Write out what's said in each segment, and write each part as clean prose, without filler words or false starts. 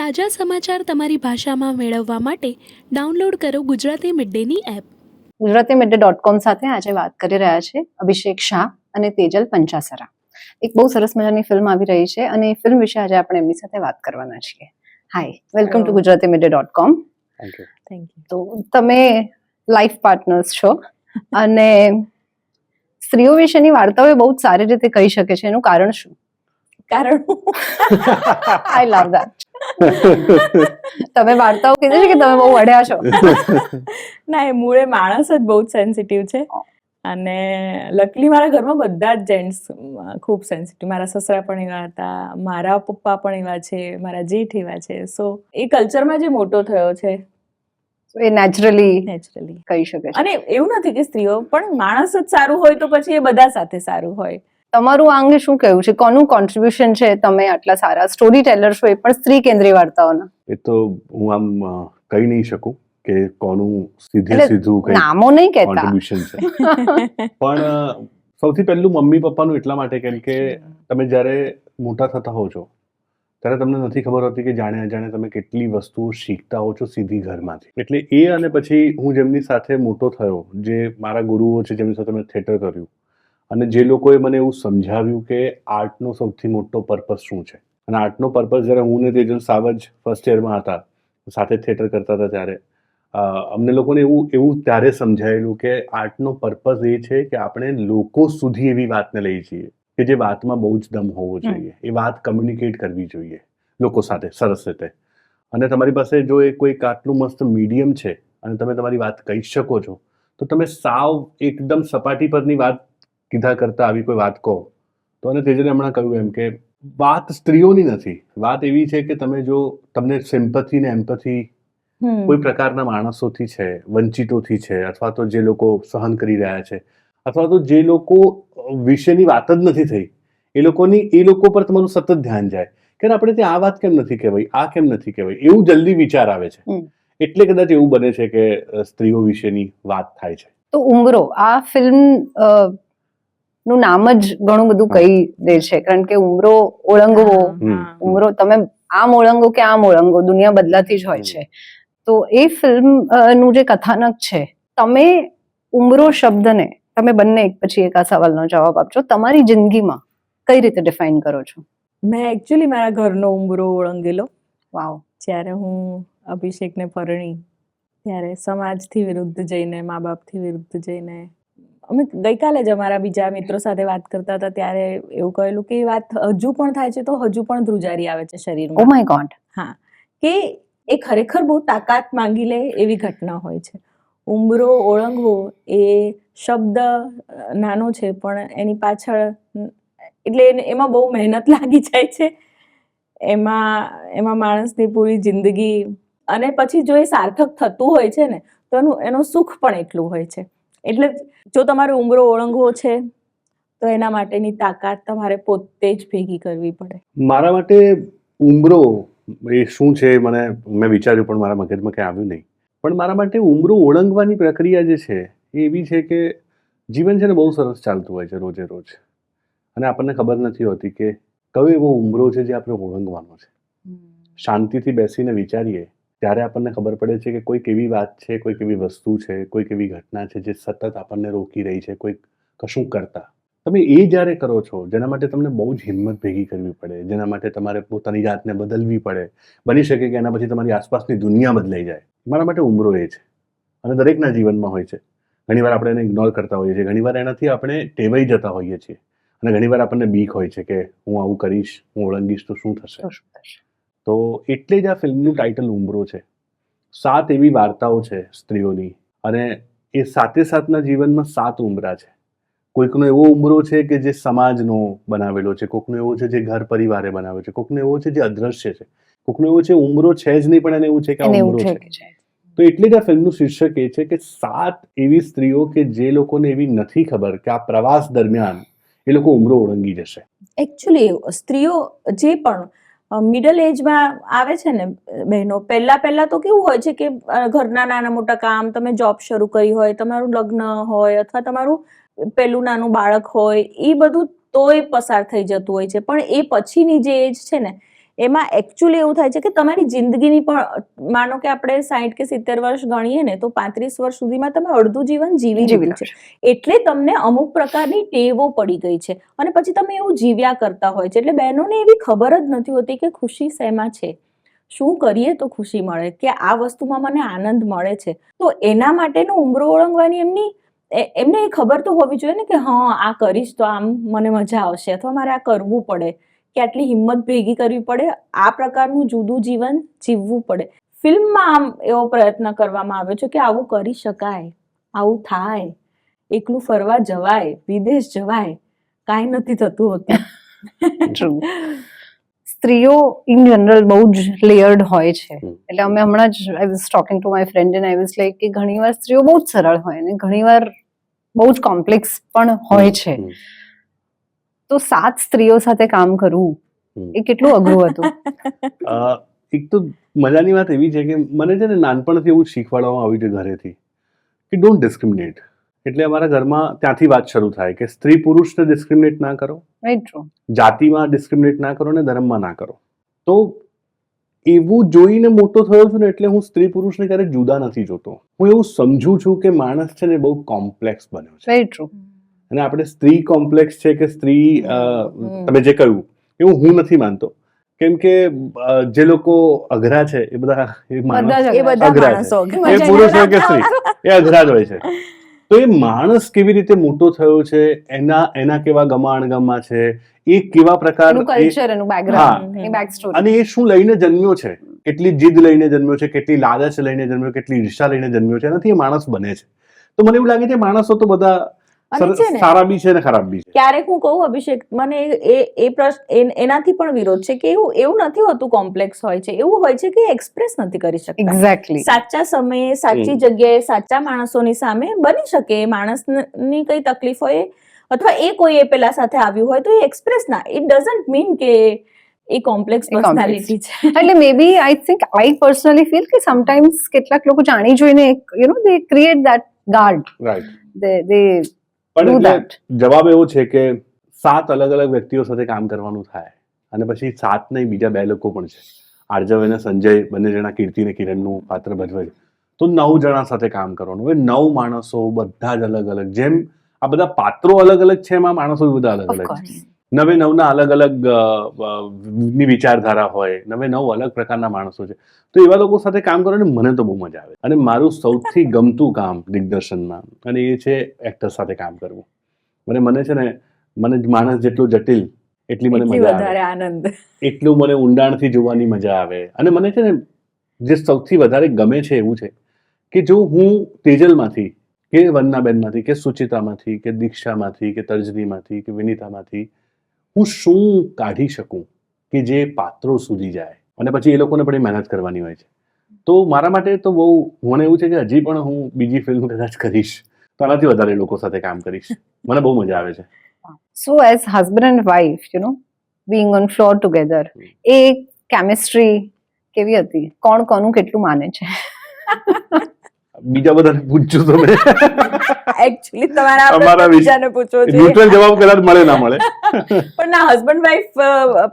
તાજા સમાચાર તમારી ભાષામાં મેળવવા માટે ડાઉનલોડ કરો ગુજરાતી મિડ ડેની એપ. ગુજરાતી midday.com સાથે આજે વાત કરી રહ્યા છે અભિષેક શાહ અને તેજલ પંચાસરા. એક બહુ સરસ મજાની ફિલ્મ આવી રહી છે અને એ ફિલ્મ વિશે આજે આપણે એમની સાથે વાત કરવાના છીએ. Hi, welcome to Gujarati midday.com. Thank you. તો તમે લાઈફ પાર્ટનર્સ છો અને સ્ત્રીઓ વિશેની વાર્તાઓ એ બહુ જ સારી રીતે કહી શકે છે. એનું કારણ શું? આઈ લવ ધેટ. તમે વાર્તાઓ કીધી છે કે તમે બહુ વઢ્યા છો. ના, એ મૂળે માણસ જ બહુ સેન્સિટિવ છે અને લકલી મારા ઘરમાં બધા જ જેન્ટ્સ ખૂબ સેન્સિટિવ. મારા સસરા પણ એવા હતા, મારા પપ્પા પણ એવા છે, મારા જેઠ એવા છે. સો એ કલ્ચરમાં જે મોટો થયો છે એ નેચરલી નેચરલી. કહી શકે છે. અને એવું નથી કે સ્ત્રીઓ પણ માણસ જ સારું હોય તો પછી એ બધા સાથે સારું હોય. તમારું આ અંગે શું કહેવું છે? કોનું કોન્ટ્રીબ્યુશન છે? તમે આટલા સારા સ્ટોરી ટેલર છો, એ પણ સ્ત્રી કેન્દ્રીય વાર્તાઓના. એ તો હું આમ કહી નહીં શકું કે કોનું એટલે સીધું કઈ નામો નહીં કહેતા. કોન્ટ્રીબ્યુશન છે, પણ સૌથી પહેલું મમ્મી પપ્પાનું એટલા માટે કેમ કે તમે જ્યારે મોટા થતા હો છો ત્યારે તમને નથી ખબર હોતી કે જાણે અજાણે તમે કેટલી વસ્તુઓ શીખતા હો છો સીધી ઘરમાંથી. એટલે એ અને પછી હું જેમની સાથે મોટો થયો, જે મારા ગુરુઓ છે જેમની સાથે મેં થિયેટર કર્યું અને જે લોકોએ મને એવું સમજાવ્યું કે આર્ટનો સૌથી મોટો પર્પઝ શું છે. અને આર્ટનો પર્પઝ જ્યારે હું ને તેજલ સાવજ ફર્સ્ટ યરમાં હતા, સાથે થિયેટર કરતા હતા, ત્યારે અમને લોકોને એવું ત્યારે સમજાયેલું કે આર્ટનો પર્પઝ એ છે કે આપણે લોકો સુધી એવી વાતને લઈ જઈએ કે જે વાતમાં બહુ જ દમ હોવો જોઈએ. એ વાત કમ્યુનિકેટ કરવી જોઈએ લોકો સાથે સરસ રીતે. અને તમારી પાસે જો એ કોઈક આટલું મસ્ત મીડિયમ છે અને તમે તમારી વાત કહી શકો છો, તો તમે સાવ એકદમ સપાટી પરની વાત કીધા કરતા આવી કોઈ વાત કહો તો. અને તેજલે હમણાં કહ્યું એમ કે વાત સ્ત્રીઓની નથી, વાત એવી છે કે તમે જો તમને સિમ્પથી ને એમ્પથી કોઈ પ્રકારના માણસોથી છે, વંચિતોથી છે, અથવા તો જે લોકો સહન કરી રહ્યા છે, અથવા તો જે લોકો વિશેની વાત જ નથી થઈ એ લોકો પર તમારું સતત ધ્યાન જાય કે આપણે ત્યાં આ વાત કેમ નથી કહેવાય, આ કેમ નથી કહેવાય, એવું જલ્દી વિચાર આવે છે. એટલે કદાચ એવું બને છે કે સ્ત્રીઓ વિશેની વાત થાય છે. તો ઉંબરો, આ ફિલ્મ નું નામ જ ઘણું બધું કહી દે છે. કારણ કે ઉંબરો ઓળંગવો, ઉંબરો તમે આમ ઓળંગો કે આમ ઓળંગો, દુનિયા બદલાતી જ હોય છે. તો એ ફિલ્મ નું જે કથાનક છે, તમે ઉંબરો શબ્દને તમે બંને એક પછી એક આ સવાલનો જવાબ આપજો. તમારી જિંદગીમાં કઈ રીતે ડિફાઇન કરો છો? મેં એકચ્યુઅલી મારા ઘરનો ઉંબરો ઓળંગેલો. વાવ. જ્યારે હું અભિષેકને પરણી ત્યારે સમાજથી વિરુદ્ધ જઈને, મા બાપથી વિરુદ્ધ જઈને, અમે ગઈકાલે જ અમારા બીજા મિત્રો સાથે વાત કરતા હતા ત્યારે એવું કહેલું કે એ વાત હજુ પણ થાય છે તો હજુ પણ ધ્રુજારી આવે છે ઓ શરીરમાં. My God. હા, કે એ ખરેખર બહુ તાકાત માંગી લે એવી ઘટના હોય છે. ઉંબરો ઓળંગવો એ શબ્દ નાનો છે પણ એની પાછળ એટલે એમાં બહુ મહેનત લાગી જાય છે. એમાં માણસની પૂરી જિંદગી, અને પછી જો એ સાર્થક થતું હોય છે ને તો એનું સુખ પણ એટલું હોય છે. એટલે જો તમારે ઉંબરો ઓળંગવો છે તો એના માટેની તાકાત તમારે પોતે જ ભેગી કરવી પડે. મારા માટે ઉંબરો એ શું છે મેં વિચાર્યું પણ મારા મગજમાં કંઈ આવ્યું નહીં. પણ મારા માટે ઉંબરો ઓળંગવાની પ્રક્રિયા જે છે એ એવી છે કે જીવન છે ને બહુ સરસ ચાલતું હોય છે રોજે રોજ, અને આપણને ખબર નથી હોતી કે કયો એવો ઉંબરો છે જે આપણે ઓળંગવાનો છે. શાંતિથી બેસીને વિચારીએ ત્યારે આપણને ખબર પડે છે કે કોઈક એવી વાત છે, કોઈક એવી વસ્તુ છે, કોઈક એવી ઘટના છે જે સતત આપણને રોકી રહી છે કોઈક કશું કરતા. તમે એ જ્યારે કરો છો જેના માટે તમને બહુ જ હિંમત ભેગી કરવી પડે, જેના માટે તમારે પોતાની જાતને બદલવી પડે, બની શકે કે એના પછી તમારી આસપાસની દુનિયા બદલાઈ જાય. મારા માટે ઉંબરો એ છે, અને દરેકના જીવનમાં હોય છે. ઘણીવાર આપણે એને ઇગ્નોર કરતા હોઈએ છીએ, ઘણીવાર એનાથી આપણે ટેવાઈ જતા હોઈએ છીએ, અને ઘણીવાર આપણને બીક હોય છે કે હું આવું કરીશ, હું ઓળંગીશ તો શું થશે. તો એટલે જ આ ફિલ્મનું ટાઇટલ ઉંબરો છે. 7 એવી વાર્તાઓ છે સ્ત્રીઓની, અને એ સાતે સાતના જીવનમાં 7 ઉંબરા છે. કોઈકનો એવો ઉંબરો છે કે જે સમાજનો બનાવેલો છે, કોઈકનો એવો છે જે ઘર પરિવારે બનાવ્યો છે, કોઈકનો એવો છે જે અદ્રશ્ય છે, કોઈકનો એવો છે ઉંબરો છે જ નહીં પણ એને એવું છે કે આ ઉંબરો છે. તો એટલે જ આ ફિલ્મનું શીર્ષક એ છે કે 7 એવી સ્ત્રીઓ કે જે લોકોને એવી નથી ખબર કે આ પ્રવાસ દરમિયાન એ લોકો ઉંબરો ઓળંગી જશે. એકચ્યુઅલી સ્ત્રીઓ જે પણ મિડલ એજમાં આવે છે ને બહેનો, પહેલા તો કેવું હોય છે કે ઘરના નાના મોટા કામ, તમે જોબ શરૂ કરી હોય, તમારું લગ્ન હોય, અથવા તમારું પેલું નાનું બાળક હોય, એ બધું તોય પસાર થઈ જતું હોય છે. પણ એ પછીની જે એજ છે ને એમાં એકચ્યુઅલી એવું થાય છે કે તમારી જિંદગીની પણ માનો કે આપણે 60 કે 70 વર્ષ ગણીએ ને તો 35 વર્ષ સુધીમાં તમે અડધું જીવન જીવી લીધું છે, એટલે તમને અમુક પ્રકારની ટેવો પડી ગઈ છે અને પછી તમે એવું જીવ્યા કરતા હોય છે. એટલે બહેનોને એવી ખબર જ નથી હોતી કે ખુશી શેમાં છે, શું કરીએ તો ખુશી મળે, કે આ વસ્તુમાં મને આનંદ મળે છે. તો એના માટેનો ઉંબરો ઓળંગવાની એમને એ ખબર તો હોવી જોઈએ ને કે હા આ કરીશ તો આમ મને મજા આવશે, અથવા મારે આ કરવું પડે, કે આટલી હિંમત ભેગી કરવી પડે, આ પ્રકારનું જુદું જીવન જીવવું પડે. ફિલ્મમાં આમ એવો પ્રયત્ન કરવામાં આવ્યો છે કે આવું કરી શકાય, આવું થાય, એકલું ફરવા જવાય, વિદેશ જવાય, કાંઈ નથી થતું હોતું. સ્ત્રીઓ ઇન જનરલ બહુ જ લેયર્ડ હોય છે. એટલે અમે હમણાં જ I was talking to my friend and I was like કે ઘણીવાર સ્ત્રીઓ બહુ જ સરળ હોય અને ઘણીવાર બહુ જ કોમ્પ્લેક્સ પણ હોય છે. તો 7 સ્ત્રીઓ સાથે કામ કરવું એ કેટલું અઘરું હતું? એક તો મજાની વાત એવી છે કે મને છે ને નાનપણથી એવું શીખવાડવામાં આવ્યું છે ઘરેથી કે ડોન્ટ ડિસ્ક્રિમિનેટ. એટલે અમારા ઘરમાં ત્યાંથી વાત શરૂ થાય કે સ્ત્રી પુરુષને ડિસ્ક્રિમિનેટ ના કરો, રાઈટ, ટ્રુ. જાતિમાં ડિસ્ક્રિમિનેટ ના કરો ને ધર્મમાં ના કરો. તો એવું જોઈને મોટો થયો છું ને એટલે હું સ્ત્રી પુરુષને ક્યારેક જુદા નથી જોતો. હું એવું સમજુ છું કે માણસ છે ને બહુ કોમ્પ્લેક્સ બન્યો છે. Right, true. અને આપણે સ્ત્રી કોમ્પ્લેક્સ છે કે સ્ત્રી તમે જે કહ્યું એવું હું નથી માનતો. કેમ કે જે લોકો અઘરા છે એ બધા અઘરા છે, એ પુરુષ હોય કે સ્ત્રી એ અઘરા જ હોય છે. તો એ માણસ કેવી રીતે મોટો થયો છે, એના કેવા ગમાણગમા છે, એ કેવા પ્રકારનું કલ્ચર, એનું બેકગ્રાઉન્ડ, એ બેક સ્ટોરી, અને એ શું લઈને જન્મ્યો છે, કેટલી જીદ લઈને જન્મ્યો છે, કેટલી લાલચ લઈને જન્મ્યો, કેટલી ઈર્ષા લઈને જન્મ્યો છે, એનાથી એ માણસ બને છે. તો મને એવું લાગે છે માણસો તો બધા સારા બી છે ને ખરાબ બી છે. ક્યારેક હું કહું અભિષેક, મને એ પ્રશ્ન એનાથી પણ વિરોધ છે કે એવું નથી હોતું કોમ્પ્લેક્સ હોય છે, એવું હોય છે કે એક્સપ્રેસ નથી કરી શકતા. એક્ઝેક્ટલી. સાચા સમયે સાચી જગ્યાએ સાચા માણસોની સામે બની શકે. માણસની કઈ તકલીફ હોય અથવા એ કોઈ પેલા સાથે આવ્યું હોય તો એ એક્સપ્રેસ ના, ઇટ ડઝન્ટ મીન કે એ કોમ્પ્લેક્સ પર્સનાલિટી છે. એટલે maybe I think I personally feel કે સમટાઈમ્સ કેટલાક લોકો જાણી જોઈને they create that guard. Right. They પણ જવાબ એવો છે કે 7 અલગ અલગ વ્યક્તિઓ સાથે કામ કરવાનું થાય અને પછી 7 નહીં બીજા 2 લોકો પણ છે. આર્જવ અને સંજય બંને જણા કીર્તિ અને કિરણનું પાત્ર ભજવે છે, તો 9 જણા સાથે કામ કરવાનું. હવે 9 માણસો બધા જ અલગ અલગ, જેમ આ બધા પાત્રો અલગ અલગ છે એમાં માણસો બધા અલગ અલગ છે. 9 અલગ અલગ ની વિચારધારા હોય, 9 અલગ પ્રકારના માણસો છે. તો એવા લોકો સાથે કામ કરવાની મને તો બહુ મજા આવે. અને મારું સૌથી ગમતું કામ દિગ્દર્શનમાં અને એ છે એક્ટર સાથે કામ કરવું. મને છે ને મને માણસ જેટલો જટિલ એટલી મને મજા વધારે આનંદ, એટલું મને ઊંડાણથી જોવાની મજા આવે. અને મને છે ને જે સૌથી વધારે ગમે છે એવું છે કે જો હું તેજલમાંથી કે વંદનાબેનમાંથી કે સુચિતામાંથી કે દીક્ષામાંથી કે તર્જનીમાંથી કે વિનીતામાંથી હું શું કાઢી શકું કે જે પાત્રો સુધી જાય, અને પછી એ લોકોને પણ મહેનત કરવાની હોય છે. તો મારા માટે તો બહુ, મને એવું છે કે હજી પણ હું બીજી ફિલ્મ કદાચ કરીશ તો આનાથી વધારે લોકો સાથે કામ કરીશ. મને બહુ મજા આવે છે. સો as husband and wife being on floor together, A chemistry કેવી હતી? કોણ કોનું કેટલું માને છે? બીજા બધાને પૂછજો તમે. એકચ્યુઅલી તમારા બીજાને પૂછવો જોઈએ. ન્યુટ્રલ જવાબ કદાચ મળે ના મળે. પણ ના, હસબન્ડ વાઇફ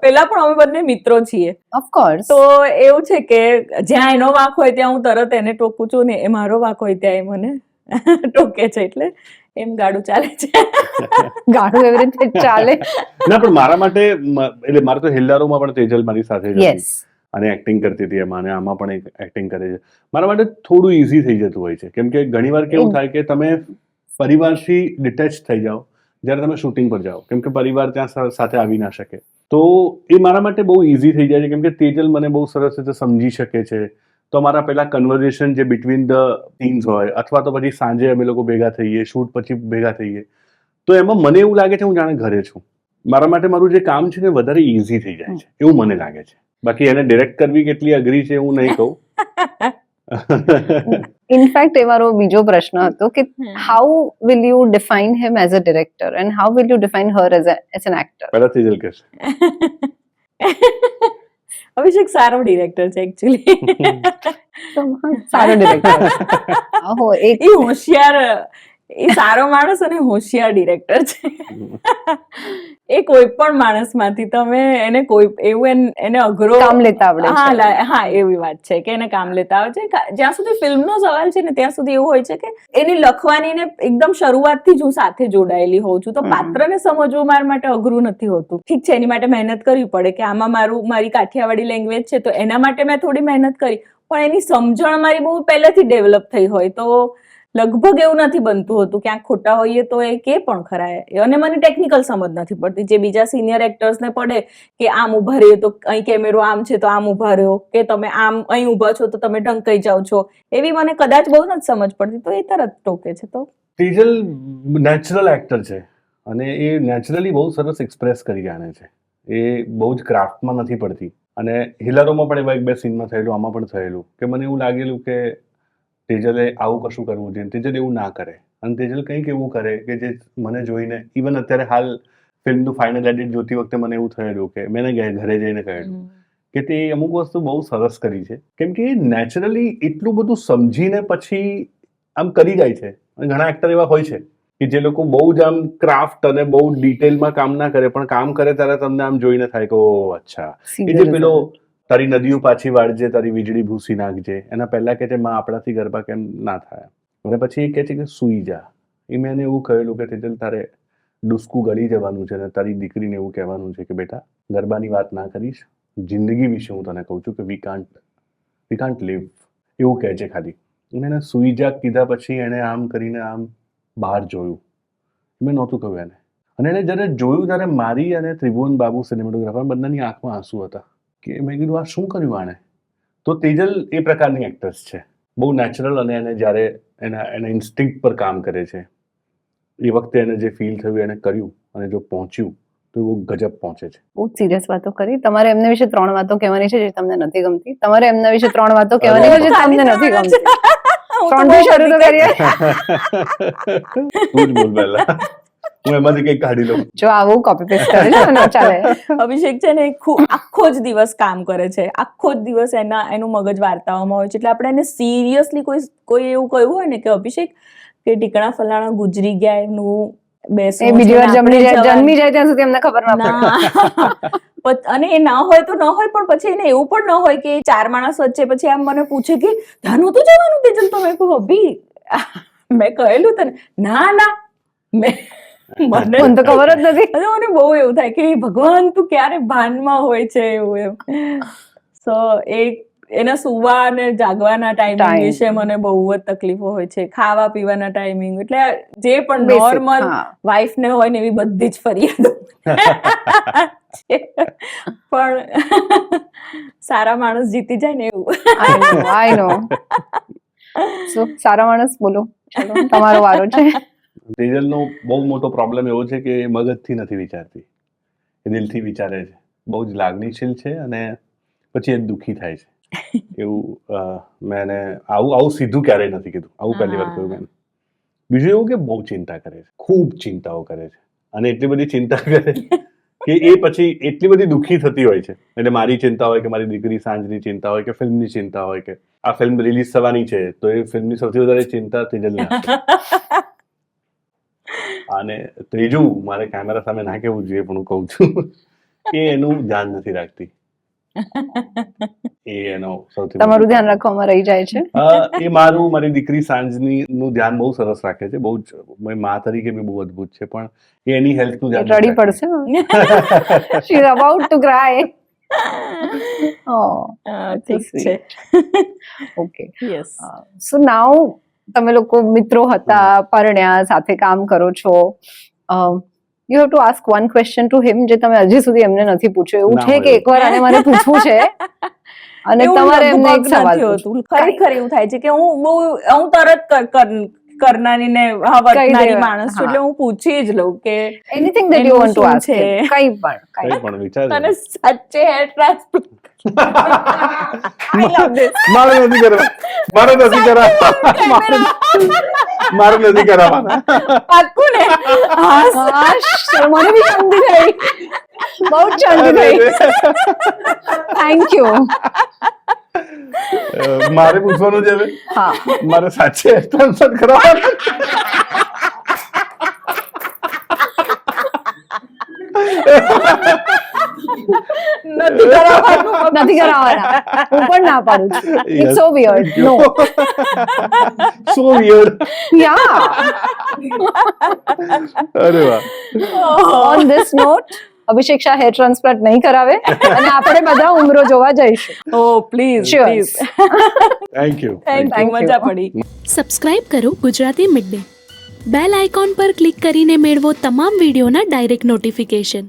પેલા પણ અમે બંને મિત્રો છીએ. ઓફકોર્સ. તો એવું છે કે જ્યાં એનો વાંક હોય ત્યાં હું તરત એને ટોકું છું ને એ મારો વાંક હોય ત્યાં એ મને ટોકે છે. એટલે એમ ગાડું ચાલે છે. ગાડું એવી રીતે ચાલે. ના, પણ મારા માટે એટલે મારે તો હેલ્લારોમાં પણ તેજલ મારી સાથે જ હતી અને એક્ટિંગ કરતી હતી એમાં, અને આમાં પણ એક્ટિંગ કરે છે. મારા માટે થોડું ઈઝી થઈ જતું હોય છે, કેમ કે ઘણીવાર કેવું થાય કે તમે પરિવારથી ડિટેચ થઈ જાઓ જ્યારે તમે શૂટિંગ પર જાઓ, કેમ કે પરિવાર ત્યાં સાથે આવી ના શકે. તો એ મારા માટે બહુ ઈઝી થઈ જાય છે, કેમ કે તેજલ મને બહુ સરસ રીતે સમજી શકે છે. તો અમારા પેલા કન્વર્ઝેશન જે બિટવીન ધ સીન્સ હોય, અથવા તો પછી સાંજે અમે લોકો ભેગા થઈએ, શૂટ પછી ભેગા થઈએ, તો એમાં મને એવું લાગે છે હું જાણે ઘરે છું. મારા માટે મારું જે કામ છે ને વધારે ઈઝી થઈ જાય છે એવું મને લાગે છે. બાકી એને ડિરેક્ટ કરવી કેટલી અઘરી છે હું નહીં કહું. ઇનફેક્ટ એ મારો બીજો પ્રશ્ન હતો કે how will you define him as a director and how will you define Har as an actor? પહેલા તેજલ કહેશે. અભિષેક સારો ડિરેક્ટર છે એકચ્યુઅલી. સારો ડિરેક્ટર. એ હોશિયાર, એ સારો માણસ અને હોશિયાર ડિરેક્ટર છે. એ કોઈ પણ માણસમાંથી તમે એને કોઈ એવું એને અઘરો કામ લેતા આવડે છે. હા એવી વાત છે કે એને કામ લેતા આવે છે. જ્યાં સુધી ફિલ્મનો સવાલ છે ને ત્યાં સુધી એવું હોય છે કે એની લખવાની ને એકદમ શરૂઆતથી જ હું સાથે જોડાયેલી હોઉં છું, તો પાત્રને સમજવું મારા માટે અઘરું નથી હોતું. ઠીક છે, એની માટે મહેનત કરવી પડે કે આમાં મારી કાઠિયાવાડી લેંગ્વેજ છે તો એના માટે મેં થોડી મહેનત કરી, પણ એની સમજણ મારી બહુ પહેલેથી ડેવલપ થઈ હોય તો લગભગ એવું નથી બનતું હતું. ક્યાંક ખોટા હોઈએ તો એ કે પણ ખરા. અને મને ટેકનિકલ સમજ નથી પડતી, જે બીજા સિનિયર એક્ટર્સને પડે કે આમ ઉભા રહીએ તો અહીં કેમેરો આમ છે તો આમ ઉભા રહ્યો, કે તમે આમ અહીં ઉભા છો તો તમે ઢંકાઈ જાઓ છો, એવી મને કદાચ બહુ નથી સમજ પડતી, તો એ તરત ટોકે છે. તો તેજલ નેચરલ એક્ટર છે અને એ નેચરલી બહુ સરસ એક્સપ્રેસ કરી જાણે છે. એ બહુ જ ક્રાફ્ટમાં નથી પડતી. અને હિલારોમાં પણ એવા 1-2 સીનમાં થયેલું, આમાં પણ થયેલું કે મને એવું લાગેલું કે તેજલે આવું કશું કરવું જોઈએ. તેજલ એવું ના કરે અને તેજલ કંઈક એવું કરે કે જે મને જોઈને, ઇવન અત્યારે હાલ ફિલ્મનું ફાઇનલ એડિટ જોતી વખતે મને એવું થયેલું કે મેં ઘરે જઈને કહેલું કે તે અમુક વસ્તુ બહુ સરસ કરી છે, કેમ કે નેચરલી એટલું બધું સમજીને પછી આમ કરી જાય છે. અને ઘણા એક્ટર એવા હોય છે કે જે લોકો બહુ જ આમ ક્રાફ્ટ અને બહુ ડિટેલમાં કામ ના કરે, પણ કામ કરે ત્યારે તમને આમ જોઈને થાય કે ઓ અચ્છા, એ જે પેલો તારી નદીઓ પાછી વાળજે, તારી વીજળી ભૂસી નાખજે, એના પહેલા કે છે માં આપણાથી ગરબા કેમ ના થાય, અને પછી એ કહે છે કે સૂઈ જા. એ મેં એને એવું કહેલું કે તેજલ તારે ડુસકું ગળી જવાનું છે અને તારી દીકરીને એવું કહેવાનું છે કે બેટા ગરબાની વાત ના કરીશ, જિંદગી વિશે હું તને કહું છું કે વી કાન્ટ લીવ, એવું કહે છે ખાલી. અને એને સૂઈ જા કીધા પછી એણે આમ કરીને આમ બહાર જોયું. મેં નહોતું કહ્યું એને. અને એને જ્યારે જોયું ત્યારે મારી અને ત્રિભુવન બાબુ સિનેમેટોગ્રાફર બંનેની આંખમાં આંસુ હતા કે મેં કીધું આ શું કર્યું આણે. તો તેજલ એ પ્રકારની એક્ટ્રેસ છે, બહુ નેચરલ. અને એને જ્યારે એના ઇન્સ્ટિંક્ટ પર કામ કરે છે એ વખતે એને જે ફીલ થયું એને કર્યું, અને જો પહોંચ્યું તો એવું ગજબ પહોંચે છે. બહુ સિરિયસ વાતો કરી. તમારે એમના વિશે 3 વાતો કહેવાની છે જે તમને નથી ગમતી. તમારે એમના વિશે 3 વાતો કહેવાની છે જે તમને નથી ગમતી. 3 થી શરૂ તો કરીએ. તું જ બોલ પહેલા, હું એમાંથી કંઈક કાઢી લઉં. જો આવું કોપી પેસ્ટ કરે છે ને ચાલે. અભિષેક છે ને આખો જ દિવસ કામ કરે છે, આખો જ દિવસ એનું મગજ વાર્તાઓમાં હોય છે. એટલે આપણે એને સિરિયસલી કોઈ એવું કહ્યું હોય ને કે અભિષેક કે ઢીકણા ફલાણા ગુજરી ગયા એનું બેસવું, બીજી વાર જન્મી જાય ત્યાં સુધી એમને ખબર ના પડે. અને એ ના હોય તો ન હોય, પણ પછી એને એવું પણ ન હોય કે 4 માણસ વચ્ચે પછી આમ મને પૂછે કે ધ્યાન નહોતું જવાનું તેજલ, તો મેં કહું અભી મેં કહેલું તને, ના મને તો ખબર જ નથી. મને બહુ એવું થાય કે ભગવાન તું ક્યારે ભાનમાં હોય છે એવું એમ. સો એના સુવા અને જાગવાના ટાઈમિંગ વિશે મને બહુ જ તકલીફો હોય છે, ખાવા પીવાના ટાઈમિંગ, એટલે જે પણ નોર્મલ વાઈફ ને હોય ને એવી બધી જ ફરિયાદો. પણ સારા માણસ જીતી જાય ને એવું. આઈ નો. સો સારા માણસ બોલો, ચલો તમારો વારો છે. તેજલનો બહુ મોટો પ્રોબ્લેમ એવો છે કે એ મગજથી નથી વિચારતી, એ દિલથી વિચારે છે. બહુ જ લાગણીશીલ છે અને પછી એ દુઃખી થાય છે. એવું મેં એને આવું સીધું ક્યારેય નથી કીધું, આવું પહેલી વાર કહ્યું મેં. બીજું એવું કે બહુ ચિંતા કરે છે, ખૂબ ચિંતાઓ કરે છે, અને એટલી બધી ચિંતા કરે કે એ પછી એટલી બધી દુઃખી થતી હોય છે. એટલે મારી ચિંતા હોય કે મારી દીકરી સાંજની ચિંતા હોય કે ફિલ્મની ચિંતા હોય કે આ ફિલ્મ રિલીઝ થવાની છે, તો એ ફિલ્મની સૌથી વધારે ચિંતા તેજલને હશે. અને ત્રીજું, મારે કેમેરા સામે ના કહેવું જોઈએ પણ હું કહું છું કે એનું ધ્યાન નથી રાખતી. એ એનો સૌથી તમારું ધ્યાન રાખવામાં રહી જાય છે. એ મારી દીકરી સાંજની નું ધ્યાન બહુ સરસ રાખે છે, બહુ જ મા તરીકે બી બહુ અદભુત છે, પણ એ એની હેલ્થ નું ધ્યાન રડી પડશે. She is about to cry. ઠીક છે. ઓકે. સો નાઉ તમે લોકો મિત્રો હતા, પરણ્યા, સાથે કામ કરો છો. You have to ask one question to him જે તમે હજી સુધી એમને નથી પૂછ્યું. એવું છે કે એકવાર આને મારે પૂછવું છે અને તમારે એમને એક સવાલ પૂછવું. ખરેખર એવું થાય છે કે હું તરત કરનારીને વર્તનારી માણસ છું, એટલે હું પૂછી જ લઉં કે anything that you want to ask, કંઈ પણ વિચાર. તને સાચે હેર ટ્રાન્સપ્લાન્ટ મારે નથી કરાવવાના. પાક્કું ને? મને બી શાંતિ થઈ, બહુ જ શાંતિ થઈ. Thank you. મારે પૂછવાનું છે હવે. હા, મારે સાચે ટ્રાન્સફર કરાવવાના. નથી કરાવવાનું. નથી કરાવવાના. હું પણ ના પાડું છું. It's so weird. No. So weird. Yeah. અરે વાહ. On this note, Abhishek Shah hair transplant નહીં કરાવે અને આપણે બધા ઉમરો જોવા જઈશું. Oh, please, Sure. please. Thank you. Thank you. Thank you. મજા પડી. સબસ્ક્રાઇબ કરો Gujarati mid day. Bell icon પર ક્લિક કરીને મેળવો તમામ વિડીયોના ડાયરેક્ટ નોટિફિકેશન.